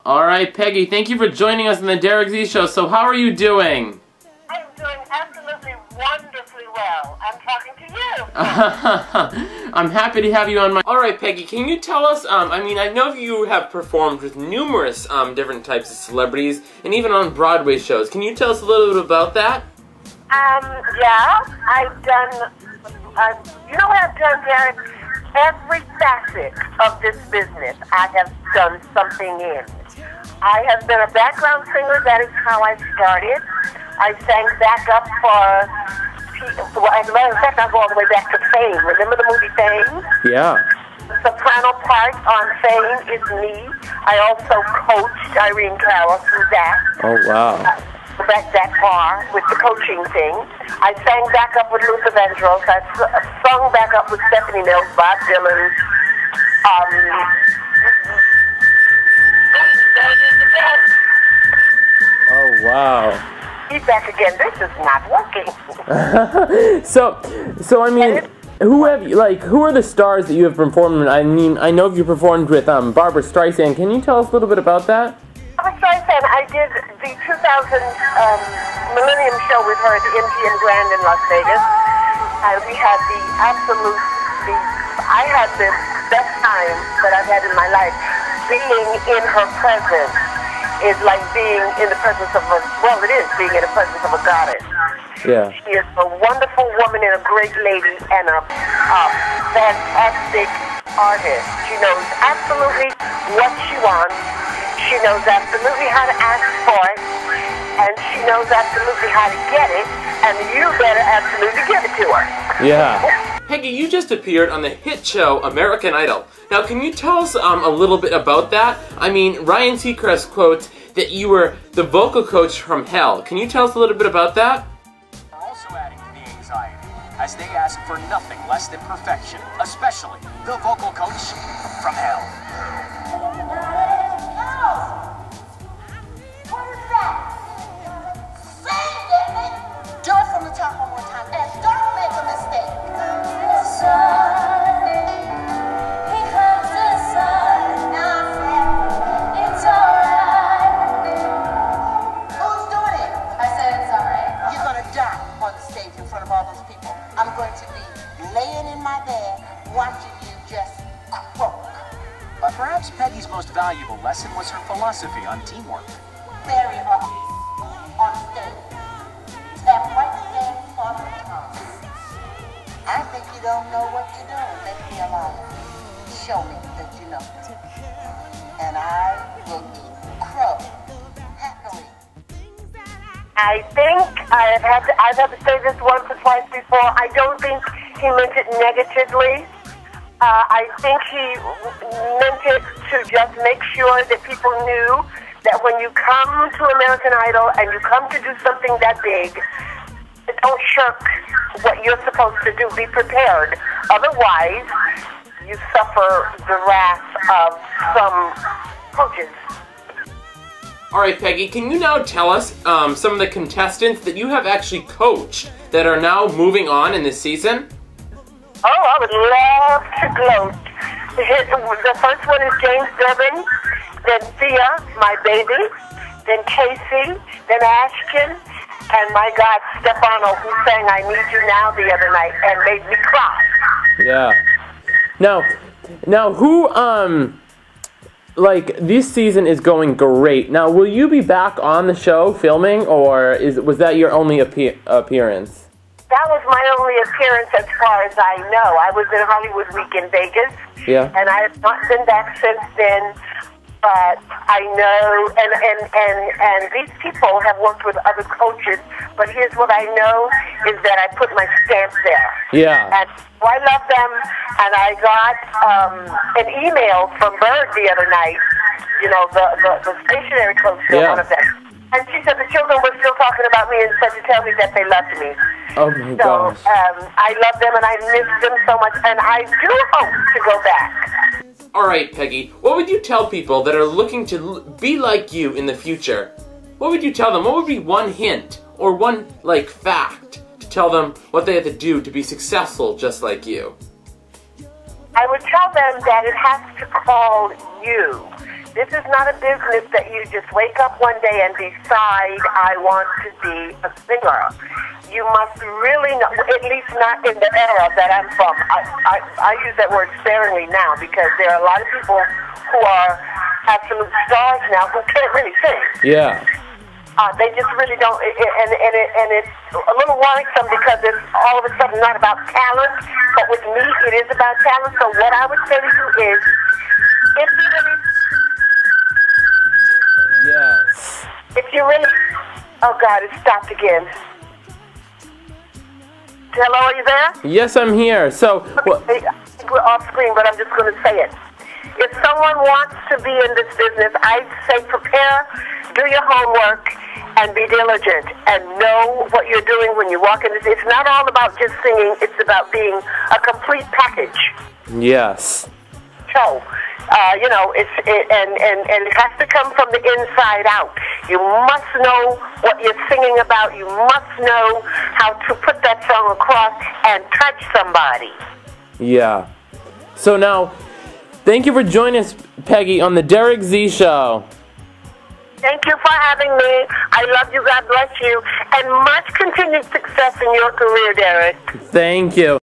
All right, Peggy, thank you for joining us on the Derek Z Show. So how are you doing? I'm doing absolutely wonderfully well. I'm talking to you. I'm happy to have you on my... All right, Peggy, can you tell us, I mean, I know you have performed with numerous different types of celebrities, and even on Broadway shows. Can you tell us a little bit about that? Yeah, I've done, you know what I've done, Derek? Every facet of this business I have done something in. I have been a background singer. That is how I started. I sang backup for, well, as a matter of fact, I go all the way back to Fame. Remember the movie Fame? Yeah. The soprano part on Fame is me. I also coached Irene Cara through that. Oh, wow. That far with the coaching thing. I sang backup with Luther Vandross. I sung backup with Stephanie Mills, Bob Dylan. Oh, wow. He's back again. This is not working. So I mean, who are the stars that you have performed with? I mean, I know you performed with Barbra Streisand. Can you tell us a little bit about that? Barbra Streisand, I did the 2000 Millennium Show with her at the MGM Grand in Las Vegas. We had I had the best time that I've had in my life. Being in her presence is like being in the presence of it is being in the presence of a goddess. Yeah. She is a wonderful woman and a great lady and a fantastic artist. She knows absolutely what she wants. She knows absolutely how to ask for it, and she knows absolutely how to get it, and you better absolutely give it to her. Yeah. Peggy, you just appeared on the hit show American Idol. Now, can you tell us a little bit about that? I mean, Ryan Seacrest quotes that you were the vocal coach from hell. Can you tell us a little bit about that? Also adding to the anxiety, as they ask for nothing less than perfection, especially the vocal coach from hell. What is that? Sing it! Do it from the top one more time, and don't make a mistake. Watching you just croak. But perhaps Peggy's most valuable lesson was her philosophy on teamwork. Very hard on stage. Step right there for the top. I think you don't know what you're doing. Make me a liar. Show me that you know. And I will eat crow happily. I think I've had to say this once or twice before. I don't think he meant it negatively. I think he meant it to just make sure that people knew that when you come to American Idol and you come to do something that big, don't shirk what you're supposed to do. Be prepared. Otherwise, you suffer the wrath of some coaches. All right, Peggy, can you now tell us some of the contestants that you have actually coached that are now moving on in this season? Oh, I would love to gloat. The first one is James Devin, then Thea, my baby, then Casey, then Ashton, and my God, Stefano, who sang I Need You Now the other night and made me cry. Yeah. Now who, like, this season is going great. Now, will you be back on the show filming, or was that your only appearance? That was my only appearance as far as I know. I was in Hollywood Week in Vegas, and I have not been back since then. But I know, and these people have worked with other coaches. But here's what I know is that I put my stamp there. Yeah. And I love them. And I got an email from Bird the other night. You know, the stationary coach, one of them. And she said the children were still talking about me and said to tell me that they loved me. Oh my gosh. I love them and I miss them so much, and I do hope to go back. All right, Peggy, what would you tell people that are looking to be like you in the future? What would you tell them? What would be one hint or one, fact to tell them what they have to do to be successful just like you? I would tell them that it has to call you. This is not a business that you just wake up one day and decide, I want to be a singer. You must really know, at least not in the era that I'm from. I use that word sparingly now because there are a lot of people who are absolute stars now who can't really sing. Yeah. They just really don't, and it's a little worrisome because it's all of a sudden not about talent, but with me it is about talent. So what I would say to you is, if you really... Yes. If you really... Oh God, it stopped again. Hello, are you there? Yes, I'm here. So, Okay, I think we're off screen, but I'm just going to say it. If someone wants to be in this business, I'd say prepare, do your homework, and be diligent, and know what you're doing when you walk in this. It's not all about just singing, it's about being a complete package. yes. So, you know, and it has to come from the inside out. You must know what you're singing about. You must know how to put that song across and touch somebody. Yeah. So now, thank you for joining us, Peggy, on the Derek Z Show. Thank you for having me. I love you. God bless you. And much continued success in your career, Derek. Thank you.